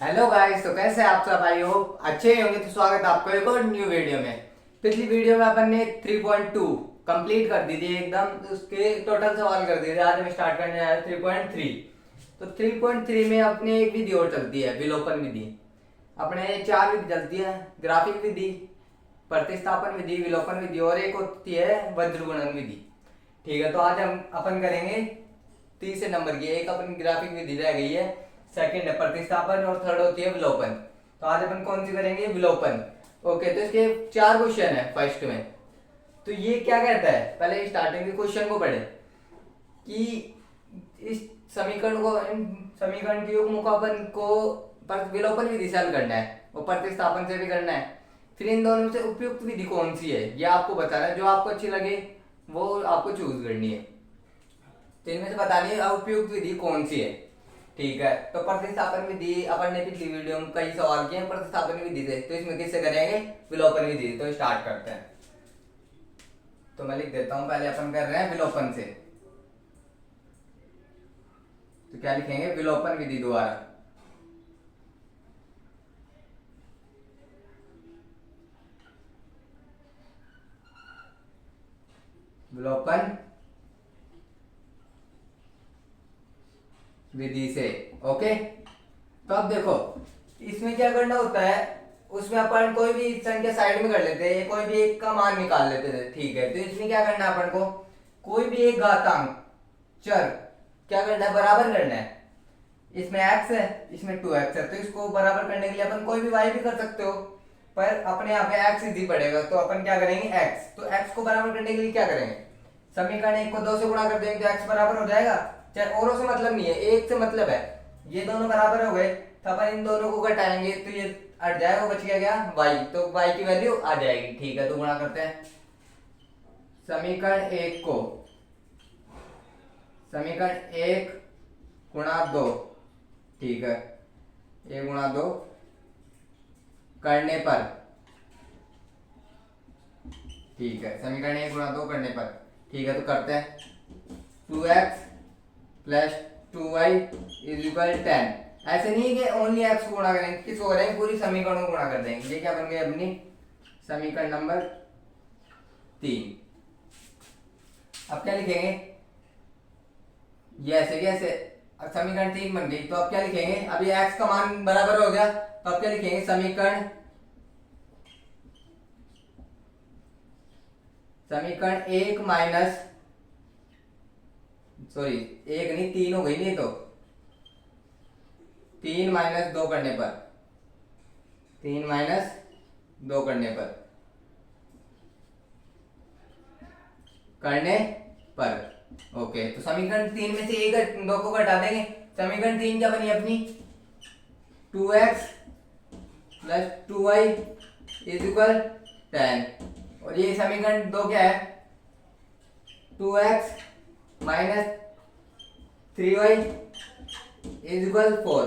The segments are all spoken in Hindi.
हेलो गाइस, तो कैसे हैं आप सब? आई होप अच्छे ही होंगे। तो स्वागत है आपका एक और न्यू वीडियो में। पिछली वीडियो में अपन ने 3.2 कंप्लीट कर दी थी एकदम, तो उसके टोटल सवाल कर दिए थे। आज हम स्टार्ट करने जा रहे हैं 3.3। तो 3.3 में अपने एक विधि और चलती है, विलोपन विधि। अपने चार विधि चलती है: ग्राफिक विधि, प्रतिस्थापन विधि, विलोपन विधि और एक होती है वज्रगुणन विधि। ठीक है, तो आज हम अपन करेंगे तीसरे नंबर की। एक अपन ग्राफिक विधि रह गई है, सेकंड है प्रतिस्थापन और थर्ड होती है विलोपन। तो आज अपन कौन सी करेंगे? विलोपन। ओके, तो इसके चार क्वेश्चन है फर्स्ट में। तो ये क्या कहता है, पहले स्टार्टिंग के क्वेश्चन को पढ़े कि इस समीकरण को, इन समीकरण के युग्म को अपन को विलोपन विधि से हल करना है और प्रतिस्थापन से भी करना है। फिर इन दोनों से उपयुक्त विधि कौन सी है ये आपको बताना है। जो आपको अच्छी लगे वो आपको चूज करनी है। तो इनमें से बतानी है उपयुक्त विधि कौन सी है। ठीक है, तो प्रतिस्थापन विधि अपन ने पिछली वीडियो में कई सवाल किए हैं प्रतिस्थापन विधि से। तो इसमें किससे करेंगे? विलोपन विधि। तो स्टार्ट करते हैं। तो मैं लिख देता हूं, पहले अपन कर रहे हैं विलोपन से। तो क्या लिखेंगे? विलोपन विधि द्वारा। विलोपन विधि से। ओके, तो अब देखो इसमें क्या करना होता है। उसमें अपन कोई भी संख्या साइड में कर लेते हैं, कोई भी एक का मान निकाल लेते थे। ठीक है, तो इसमें क्या करना है अपन को? कोई भी एक घातांक चर क्या करना है? बराबर करना है। इसमें x है, इसमें 2x है, तो इसको बराबर करने के लिए अपन कोई भी y भी कर सकते हो, पर अपने यहाँ पे x इजी पड़ेगा। तो अपन क्या करेंगे? x। तो x को बराबर करने के लिए क्या करेंगे? समीकरण एक को 2 से गुणा कर देंगे तो x बराबर हो जाएगा। चाहे औरों से मतलब नहीं है, एक से मतलब है। ये दोनों बराबर हो गए, तो अपन इन दोनों को घटाएंगे तो ये हट जाएगा, बच गया क्या? y। तो y की वैल्यू आ जाएगी। ठीक है, तो गुणा करते हैं समीकरण एक को। समीकरण एक गुणा दो। ठीक है, एक गुणा दो करने पर। ठीक है, समीकरण एक गुणा दो करने पर। ठीक है, तो करते हैं 2x plus 2y is equal 10। ऐसे नहीं है कि ओनली x को गुणा करेंगे, किसको करेंगे? पूरी समीकरण को गुणा कर देंगे। ये क्या बन गई अपनी समीकरण नंबर 3। अब क्या लिखेंगे? ये ऐसे कैसे? अब समीकरण 3 बन गई, तो अब क्या लिखेंगे? अब ये x का मान बराबर हो गया, तो अब क्या लिखेंगे? समीकरण एक माइनस, सॉरी एक नहीं, 3 हो गई। नहीं तो 3 माइनस 2 करने पर। 3 माइनस 2 करने पर। करने पर। ओके, तो समीकरण 3 में से एक 2 को घटा देंगे। समीकरण 3 क्या बनी अपनी? 2x plus 2y is equal 10। और ये समीकरण 2 क्या है? 2x minus 3y is equal 4।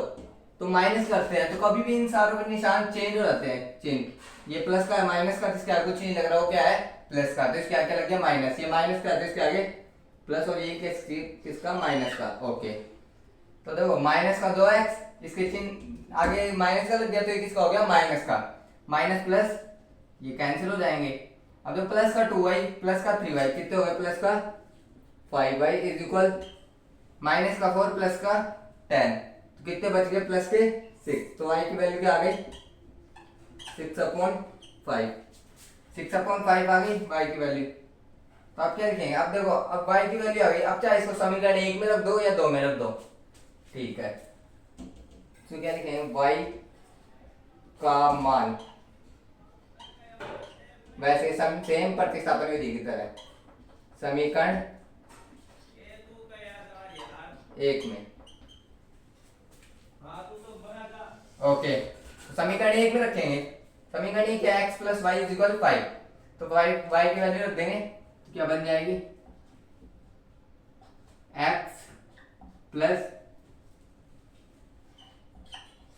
तो माइनस करते हैं तो कभी भी इन सारों के निशान चेंज हो जाते हैं, चिन्ह। ये प्लस का है, माइनस का, इसके आगे कुछ नहीं लग रहा, वो क्या है? प्लस का। तो इसके आगे क्या लग गया? माइनस। ये माइनस का है तो इसके आगे प्लस, और ये किसका? माइनस का। ओके, तो देखो माइनस का 2x, इसके चिन्ह आगे माइनस का लग गया, तो ये किसका हो गया? माइनस का। माइनस प्लस ये कैंसिल हो जाएंगे। अब जो प्लस का 2y प्लस का 3y कितने हो गए? प्लस का 5y इज इक्वल माइनस का 4 प्लस का 10। तो कितने बच गए? प्लस के 6। तो y की वैल्यू क्या आ गई? 6/5। 6/5 आ गई y की वैल्यू। तो आप क्या लिखेंगे? अब देखो, अब y की वैल्यू आ गई। अब चाहे इसको समीकरण एक में रख दो या दो में रख दो। ठीक है, तो क्या लिखेंगे? y का मान वैसे सेम प्रतिस्थापन विधि की तरह समीकरण एक में। ओके, तो समीकरण एक में रखेंगे। समीकरण एक है x plus y is equal 5। तो y की वैल्यू रख देंगे, तो क्या बन जाएगी? x plus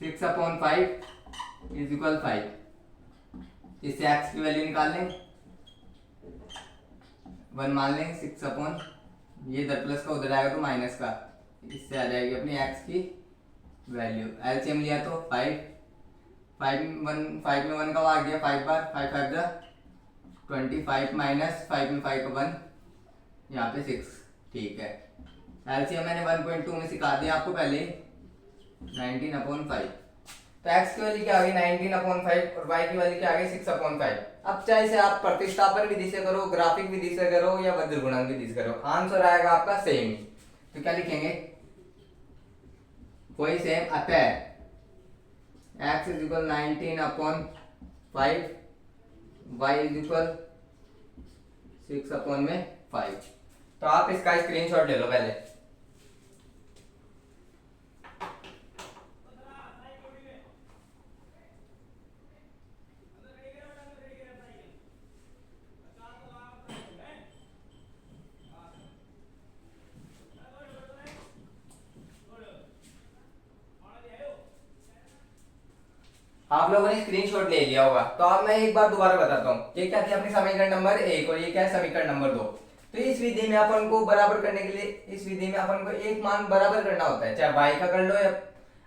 6/5 is equal 5। इससे x की वैल्यू निकाल लें, 1 मान लेंगे। 6 ये इधर प्लस का उधर आएगा तो माइनस का, इससे आ जाएगी अपनी x की वैल्यू एलसीएम लिया तो 5, 5 में 1 का आ गया 5 बार, 5 5 जा 25 माइनस 5 में 5 का 1, यहाँ पे 6। ठीक है, एलसीएम मैंने 1.2 में सिखा दिया आपको पहले ही, 19/5। तो x की वैल्यू क्या आ गई 19/5 और y की वैल्यू क्या आ गई 6/5। अब चाहे से आप प्रतिस्थापन विधि से करो, ग्राफिक विधि से करो या वज्र गुणन विधि से करो, आंसर आएगा आपका सेम ही। तो क्या लिखेंगे, वही सेम, अतः x is equal 19/5, y is equal 6/5। तो आप इसका स्क्रीनशॉट ले लो पहले। आप लोगों ने स्क्रीनशॉट ले लिया होगा, तो अब मैं एक बार दोबारा बताता हूँ। ये क्या थी अपनी समीकरण नंबर 1 और ये क्या है समीकरण नंबर 2। तो इस विधि में अपन को बराबर करने के लिए, इस विधि में अपन को एक मान बराबर करना होता है, चाहे y का कर लो या,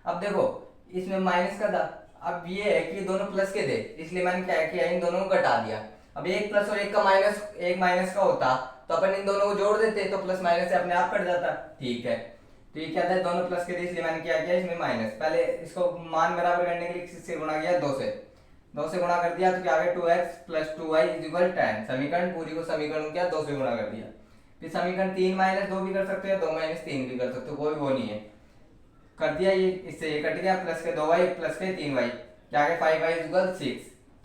अब देखो इसमें माइनस का था, अब ये है कि ये दोनों प्लस के थे, इसलिए मैंने क्या किया इन दोनों को घटा दिया। अब एक प्लस और एक का माइनस, एक माइनस का होता तो अपन इन दोनों को जोड़ देते तो प्लस माइनस से अपने आप कट जाता। ठीक है, तो ये क्या था दोनों प्लस के थे, इसलिए मैंने क्या किया इसमें माइनस, पहले इसको मान बराबर करने के लिए किससे गुणा किया 2 से, 2 से गुणा कर दिया तो क्या आ गया 2x + 2y = 10। समीकरण पूरी को समीकरण क्या 2 से गुणा कर दिया। फिर समीकरण 3 - 2 भी कर सकते हो, 2 - 3 भी कर सकते हो, कोई वो नहीं है, कर दिया। ये इससे ये कट गया, प्लस के 2y प्लस के 3y, क्या आ गया 5y = 6।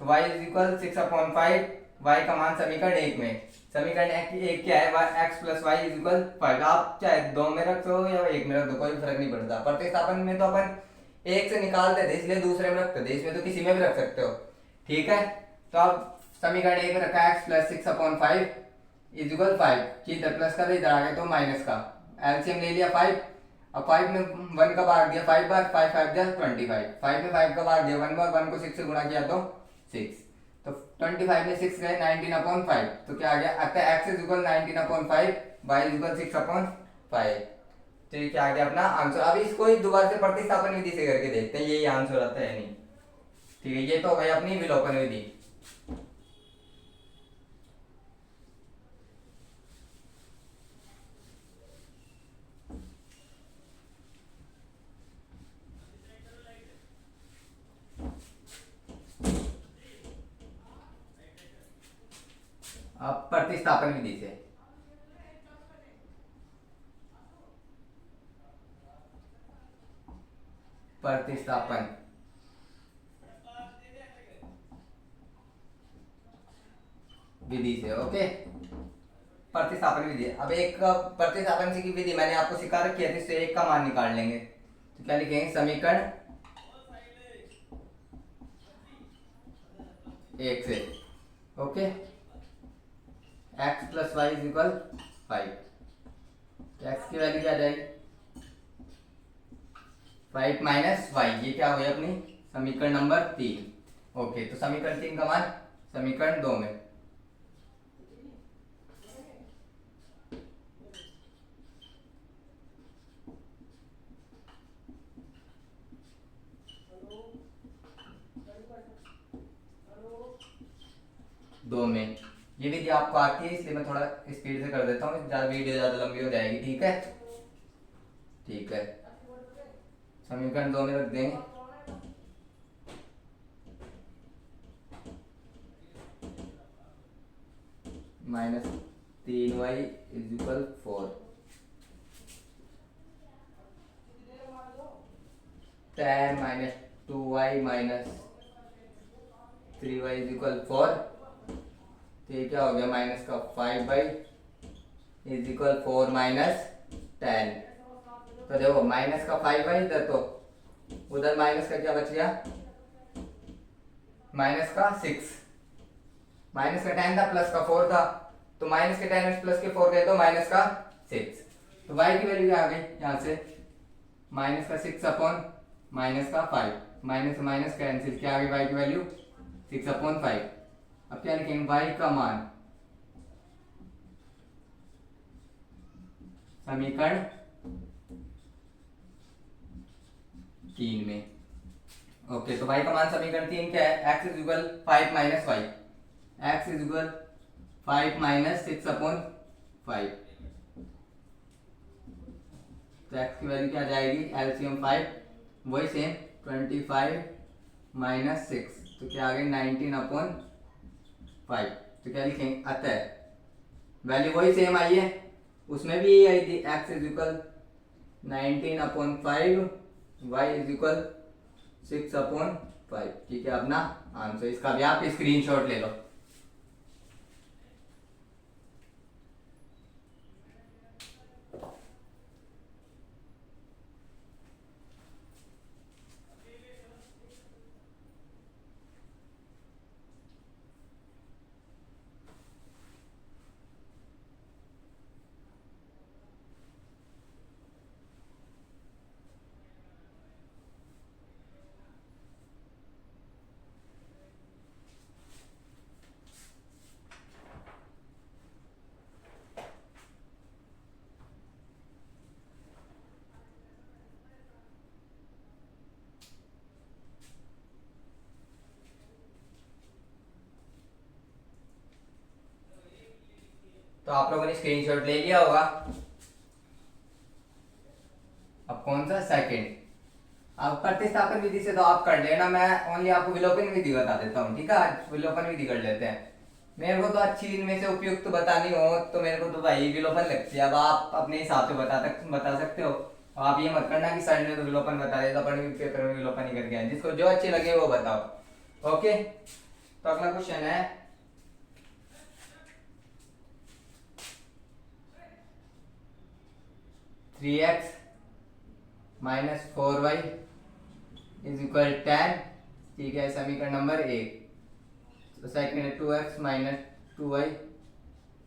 तो y = 6/5, y का मान समीकरण 1 में, समीकरण एक क्या है x + y = 5। आप चाहे 2 में रख दो या 1 में रख दो, कोई फर्क नहीं पड़ता। प्रतिस्थापन में तो अपन 1 से निकालते थे इसलिए दूसरे में रखते थे, इसमें तो किसी में भी रख सकते हो। ठीक है, तो अब समीकरण 1 में रखा x + 6/5 = 5, इधर प्लस का था इधर आ गया तो माइनस का, एलसीएम ले लिया 5। अब 5 में 1 का भाग दिया 5 बार, 5 5 जा 25, 5 में 5 का भाग दिया 1 बार, 1 को 6 से गुणा किया तो 6, तो 25 में 6 गए 19/5। तो क्या आ गया अतः x = 19/5, y = 6/5। तो ये क्या आ गया अपना आंसर। अब इसको ही दोबारा से प्रतिस्थापन विधि से करके देखते हैं यही आंसर आता है नहीं। ठीक है, ये तो हो गई अपनी विलोपन विधि। अब प्रतिस्थापन विधि से, प्रतिस्थापन विधि से, ओके, प्रतिस्थापन विधि। अब एक प्रतिस्थापन की विधि मैंने आपको सिखा रखी है, इससे एक का मान निकाल लेंगे। तो क्या लिखेंगे समीकरण 1 से, ओके, x + y = 5, x की वैल्यू क्या आ जाएगी 5 - y, ये क्या हुई अपनी समीकरण नंबर 3। ओके, तो समीकरण 3 का मान समीकरण 2 में, ये विधि आपको आती है इसलिए मैं थोड़ा स्पीड से कर देता हूँ, वीडियो ज़्यादा लंबी हो जाएगी। ठीक है, ठीक है, समीकरण 2 में रख देंगे -3y = 4, 10 - 2y - 3y = 4। तो ये क्या हो गया माइनस का 5y = 4 - 10। तो देखो माइनस का 5y इधर, तो उधर माइनस का क्या बच गया माइनस का 6, माइनस का 10 था प्लस का 4 था, तो माइनस के 10 प्लस के 4 गए तो माइनस का 6। तो y की वैल्यू क्या आ गई यहाँ से माइनस का 6 माइनस का 5, माइनस माइनस कैंसिल, क्या आ गई y की वैल्यू 6/5। अब क्या लिखेंगे y का मान समीकरण 3 में। ओके, तो y का मान समीकरण 3 क्या है? x is equal 5 minus y, x is equal 5 minus 6/5। तो x की वैल्यू क्या आ जाएगी? एलसीएम 5, वही सेम 25 माइनस 6, तो क्या आ गई? 19/5। तो क्या लिखेंगे? अतः वैल्यू वही सेम आई है, उसमें भी यही आई थी, x is equal 19/5, y is equal 6/5। ठीक है, अपना आंसर। इसका भी आप स्क्रीनशॉट ले लो। तो आप लोगों ने स्क्रीनशॉट ले लिया होगा। अब कौन सा? सेकंड। अब प्रतिस्थापन विधि से तो आप कर लेना, मैं ओनली आपको विलोपन विधि बता देता हूँ। ठीक है, आज विलोपन विधि कर लेते हैं। मेरे को तो अच्छी इनमें से उपयुक्त तो बतानी हो तो मेरे को तो भाई विलोपन लगती है। अब आप अपने हिसाब से बता सकते हो। आप ये मत करना कि सर ने तो विलोपन बता दिया तो अपन भी पेपर में विलोपन ही करके आए। जिसको जो अच्छी लगे वो बताओ। ओके, तो अगला क्वेश्चन है 3x minus 4y is equal 10। ठीक है, समीकरण नंबर 1। तो सेकंड है 2x minus 2y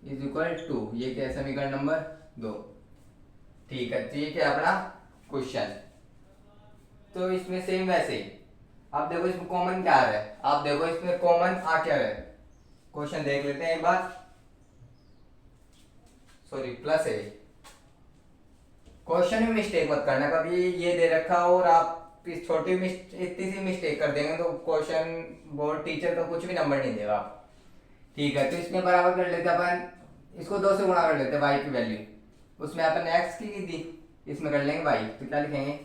is equal 2। ये क्या है? समीकरण नंबर 2। ठीक है, ठीक है अपना क्वेश्चन। तो इसमें सेम वैसे ही आप देखो, इसमें कॉमन क्या आ रहा है? आप देखो इसमें कॉमन आ क्या रहा है? क्वेश्चन देख लेते हैं एक बार। सॉरी, प्लस है। क्वेश्चन में मिस्टेक मत करना कभी। ये दे रखा हो और आप इस छोटी इतनी सी मिस्टेक कर देंगे तो क्वेश्चन बोर्ड टीचर तो कुछ भी नंबर नहीं देगा। ठीक है, तो इसमें बराबर कर लेते अपन, इसको 2 से गुणा कर लेते हैं y की वैल्यू। उसमें अपन x की थी, इसमें कर लेंगे y। तो क्या लिखेंगे?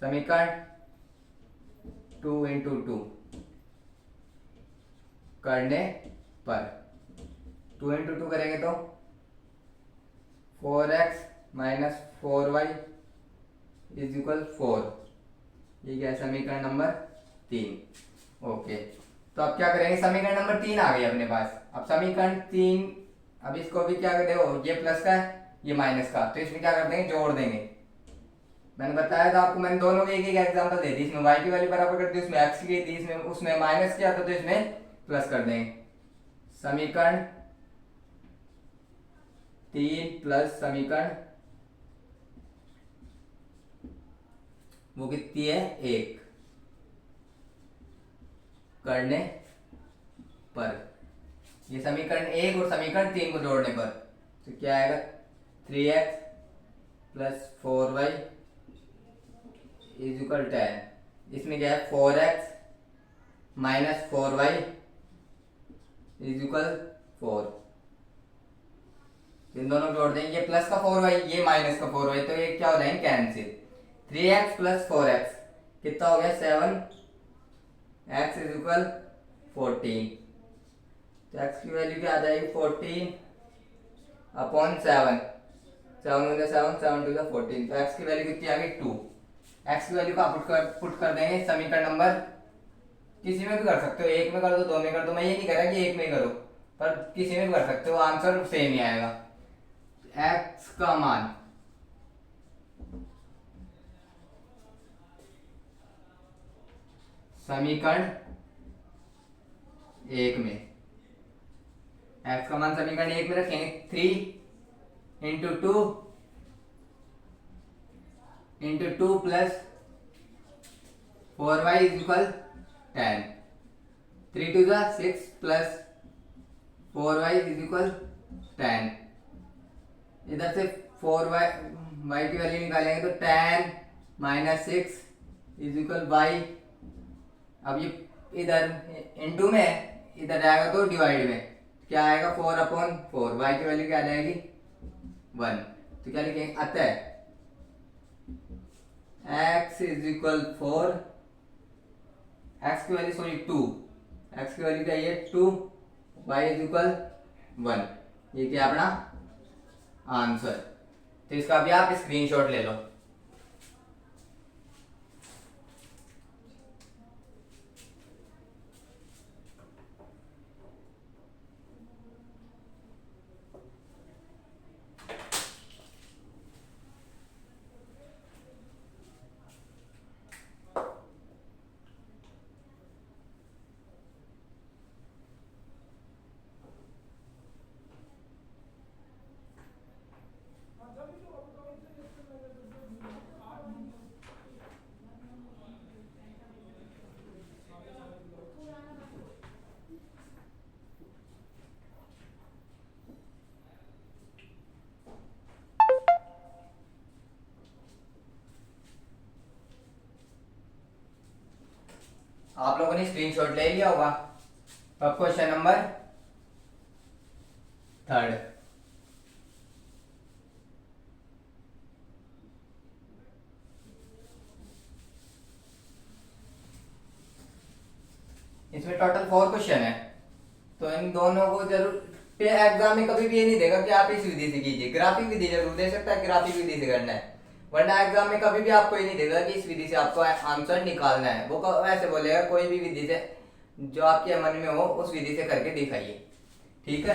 समीकरण 2 इंटू 2 करने पर 2 इंटू 2 करेंगे तो 4x minus 4y is equal 4। ये क्या है? समीकरण नंबर 3। ओके, तो अब क्या करेंगे? समीकरण नंबर 3 आ गई अपने पास। अब समीकरण 3, अब इसको भी क्या कर देखो, ये प्लस का है ये माइनस का, तो इसमें क्या कर देंगे? जोड़ देंगे। मैंने बताया था आपको, मैंने दोनों के एक एक एग्जांपल दे दी। इसमें y की वैल्यू बराबर कर दी, उसमें x की थी, इसमें उसमें माइनस किया था तो इसमें प्लस कर देंगे। समीकरण 3 प्लस समीकरण वो कितनी है? 1 करने पर। ये समीकरण 1 और समीकरण 3 को जोड़ने पर तो क्या आएगा? 3x plus 4y is equal 10। इसमें क्या है? 4x minus 4y is equal 4। इन दोनों जोड़ देंगे, ये प्लस का 4y ये माइनस का 4y, तो ये क्या हो जाएंगे? कैंसिल। 3x प्लस 4x कितना हो गया? 7x is equal 14। तो x की वैल्यू क्या आ जाएगी? 14/7। 7 में 7, 7 टू 14। तो x की वैल्यू कितनी आ गई? 2। x की वैल्यू का पुट कर देंगे समीकरण नंबर, किसी में भी कर सकते हो, 1 में कर दो, 2 में कर दो। मैं ये नहीं कह रहा कि 1 में ही करो, पर किसी में भी कर सकते हो, आंसर सेम ही आएगा। x का मान समीकरण 1 में, x का मान समीकरण 1 में रखेंगे 3 into 2 plus 4y is equal 10। 3 two 6 plus 4y is equal 10। इधर से 4y y की वैल्यू निकालेंगे तो 10 - 6 इज इक्वल y। अब ये इधर इनटू में है, इधर जाएगा तो डिवाइड में, क्या आएगा 4/4। y की वैल्यू क्या आ जाएगी 1। तो क्या लिखेंगे, अतः x इज इक्वल 4, x की वैल्यू सॉरी 2, x की वैल्यू क्या है 2, y इज इक्वल 1। ये क्या अपना आंसर। तो इसका भी आप स्क्रीनशॉट ले लो। आप लोगों ने स्क्रीनशॉट ले लिया होगा। अब क्वेश्चन नंबर 3। इसमें टोटल 4 क्वेश्चन है। तो इन दोनों को जरूर एग्जाम में कभी भी ये नहीं देगा कि आप इस विधि से कीजिए, ग्राफिक विधि जरूर दे सकता है, ग्राफिक विधि से करना है, वरना एग्जाम में कभी भी आपको ये नहीं देगा कि इस विधि से आपको आंसर निकालना है। वो ऐसे बोलेगा कोई भी विधि से जो आपके मन में हो उस विधि से करके दिखाइए, ठीक है।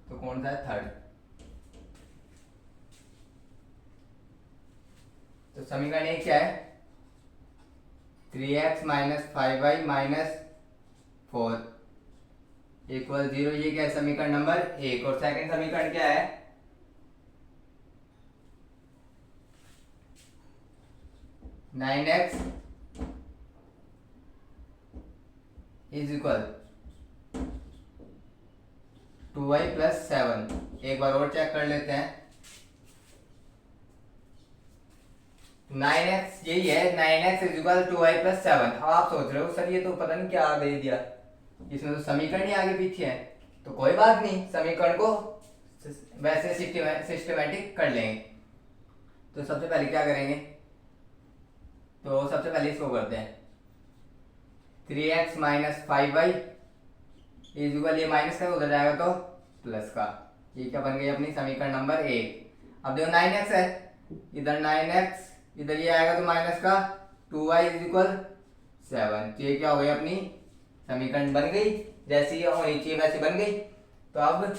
तो कौन सा है 3rd। तो समीकरण एक क्या है 3x - 5y - 4 इक्वल 0। ये क्या है समीकरण नंबर 1। और सेकंड समीकरण क्या है 9x इज इक्वल 2y + 7। एक बार और चेक कर लेते हैं। 9x यही है, 9x इज इक्वल 2y + 7। अब आप सोच रहे हो सर ये तो पता नहीं क्या दे दिया, इसमें तो समीकरण ही आगे पीछे है। तो कोई बात नहीं, समीकरण को वैसे सिस्टमैटिक कर लेंगे। तो सबसे पहले क्या करेंगे, तो सबसे पहले इसको करते हैं 3x - 5y इज इक्वल, ये माइनस का उधर जाएगा तो प्लस का। ये क्या बन गई अपनी समीकरण नंबर 1। अब देखो 9x है, इधर 9x, इधर ये आएगा तो माइनस का 2y इज इक्वल 7। तो ये क्या हो गई अपनी समीकरण बन गई, जैसी ये होनी चाहिए वैसी बन गई। तो अब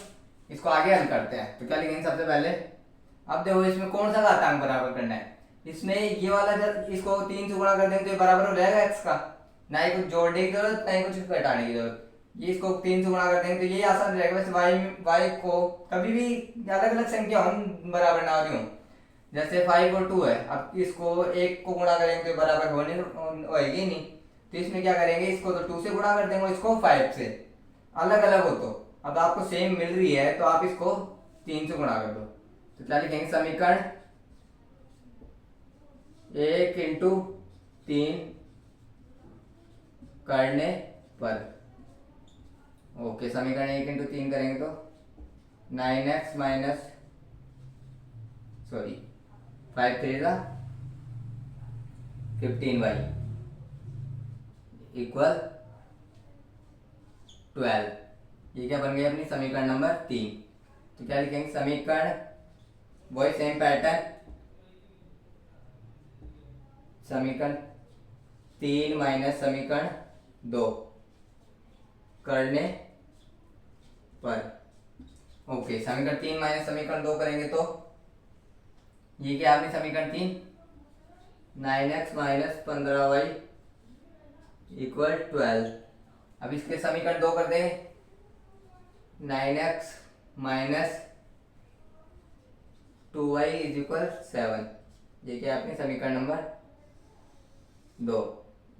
इसको आगे हल करते हैं। तो क्या लिखेंगे सबसे पहले, अब देखो इसमें कौन सा घातांक बराबर करना है। इसमें ये वाला जब इसको 3 से गुणा कर देंगे तो ये बराबर हो जाएगा x का, ना ही कुछ जोड़ने की जरूरत ना ही कुछ घटाने की जरूरत। ये इसको 3 से गुणा कर देंगे तो ये आसान रहेगा। वैसे y को कभी भी अलग अलग संख्या हो बराबर ना हो रही हो, जैसे 5 और 2 है, अब इसको 1 को गुणा करेंगे तो बराबर होएगी नहीं। तो इसमें क्या करेंगे, इसको तो 2 से गुणा कर देंगे, इसको 5 से। अलग अलग हो तो अब आपको सेम मिल रही है तो आप इसको 3 से गुणा कर दो। तो क्या लिखेंगे समीकरण 1 × 3 करने पर, ओके समीकरण 1 × 3 करेंगे तो 9x माइनस 5 3 15y इक्वल 12। ये क्या बन गई अपनी समीकरण नंबर 3। तो क्या लिखेंगे समीकरण, वही सेम पैटर्न, समीकरण 3 माइनस समीकरण 2 करने पर। ओके समीकरण 3 माइनस समीकरण 2 करेंगे तो ये क्या आपने समीकरण 3 9x - 15y इक्वल 12। अब इसके समीकरण 2 कर देंगे 9x - 2y इज इक्वल 7। ये क्या आपने समीकरण नंबर 2।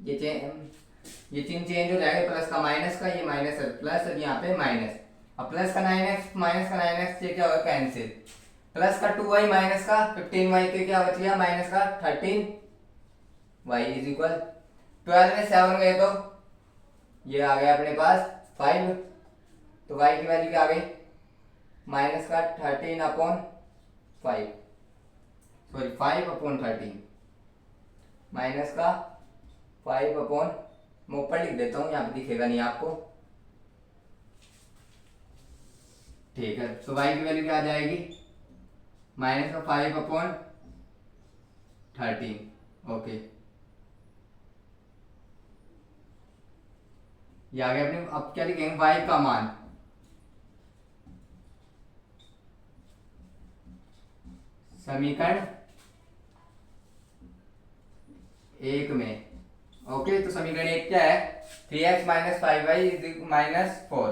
ये ये चिन्ह चेंज हो जाएगा, प्लस का माइनस का, ये माइनस है प्लस, और यहाँ पे माइनस। अब प्लस का 9x माइनस का 9x, ये क्या होगा कैंसिल। प्लस का 2y माइनस का 15y, तो क्या बच गया माइनस का 13y इज इक्वल 12 में 7 गए तो ये आ गया अपने पास 5, तो y की वैल्यू क्या आ गई माइनस का 13 अपॉन 5, सॉरी 5 अपॉन 13 माइनस का 5 अपॉन, मैं ऊपर लिख देता हूँ, यहाँ पे दिखेगा नहीं आपको, ठीक है। तो y की वैल्यू क्या आ जाएगी माइनस का 5 अपॉन 13, ओके ये आ गया अपने। अब क्या लिखेंगे y का मान, समीकरण 1 में, ओके। तो समीकरण 1 क्या है 3x माइनस 5y माइनस 4,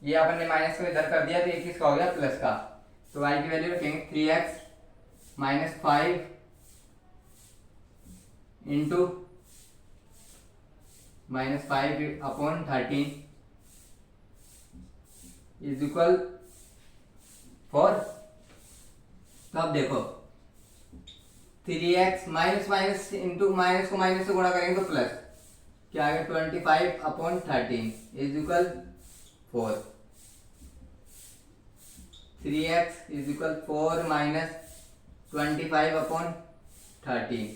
ये अपन ने माइनस को इधर कर दिया तो ये किसका हो गया प्लस का, तो y की वैल्यू रखेंगे 3x minus 5 into minus 5 upon 13 is equal 4। तो अब देखो 3x minus minus into minus को माइनस से गुणा करेंगे तो प्लस, क्या आ गया 25 upon 13 is equal 4। 3x is equal 4 minus 25 upon 13,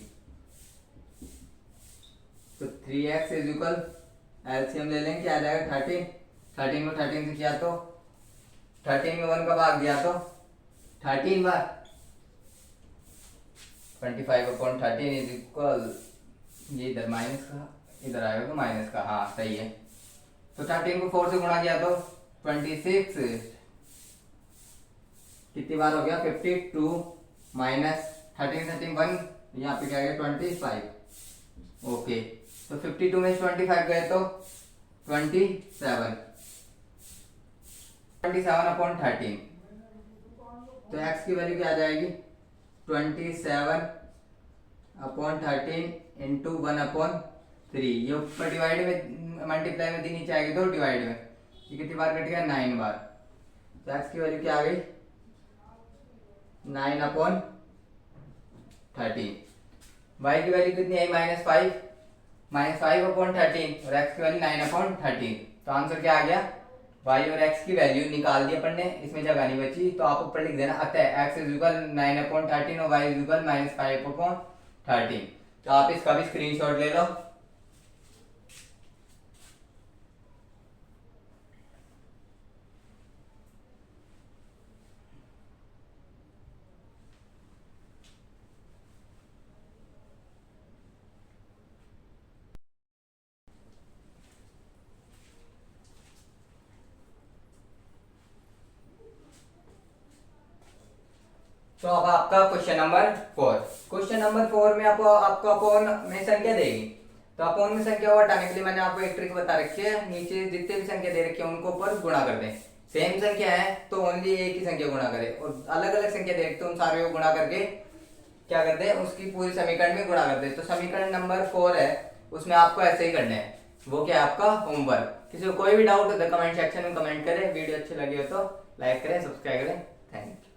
तो 3x इज इक्वल एलसीएम ले लेंगे, क्या आ जाएगा 13, 13 में 13 से किया तो 13 में 1 का भाग दिया तो 13 बार 25 अपॉन 13 इज इक्वल, ये इधर माइनस का इधर आएगा तो माइनस का, हाँ सही है। तो 13 को 4 से गुणा किया तो 26, कितनी बार हो गया 52 माइनस 13 13 1, यहाँ पे क्या गया 25, ओके। तो 52 में 25 गए तो 27 अपॉन 13, तो x की वैल्यू क्या आ जाएगी 27 अपॉन 13 इंटू 1 अपॉन 3, ये ऊपर डिवाइड में मल्टीप्लाई में दी, नीचे आएगी तो डिवाइड में, ये कितनी बार कट गया 9 बार, तो x की वैल्यू क्या आ गई 9 अपॉन 13। y की वैल्यू कितनी आई माइनस 5 अपॉन 13 और x की वैल्यू 9 अपॉन 13, तो आंसर क्या आ गया y और x की वैल्यू निकाल दी अपन ने, इसमें जगह नहीं बची, तो आप ऊपर लिख देना अतः x इज इक्वल 9 अपॉन 13 और y is equal minus 5 upon 13। तो आप इसका भी स्क्रीनशॉट ले लो। तो अब आपका क्वेश्चन नंबर 4, क्वेश्चन नंबर 4 में आपको अपोन में संख्या देगी, तो अपोन में संख्या को हटाने के लिए मैंने आपको एक ट्रिक बता रखी है, नीचे जितने भी संख्या दे रखी है उनको ऊपर गुणा कर दें, सेम संख्या है तो ओनली एक ही संख्या गुणा करें, और अलग अलग संख्या दे रखी है उन सारे को गुणा करके क्या कर दे उसकी पूरी समीकरण में गुणा कर दे। तो समीकरण नंबर 4 है, उसमें आपको ऐसे ही करना है, वो क्या है आपका होमवर्क। किसी को कोई भी डाउट हो तो कमेंट सेक्शन में कमेंट करें, वीडियो अच्छी लगी हो तो लाइक करें, सब्सक्राइब करें, थैंक यू।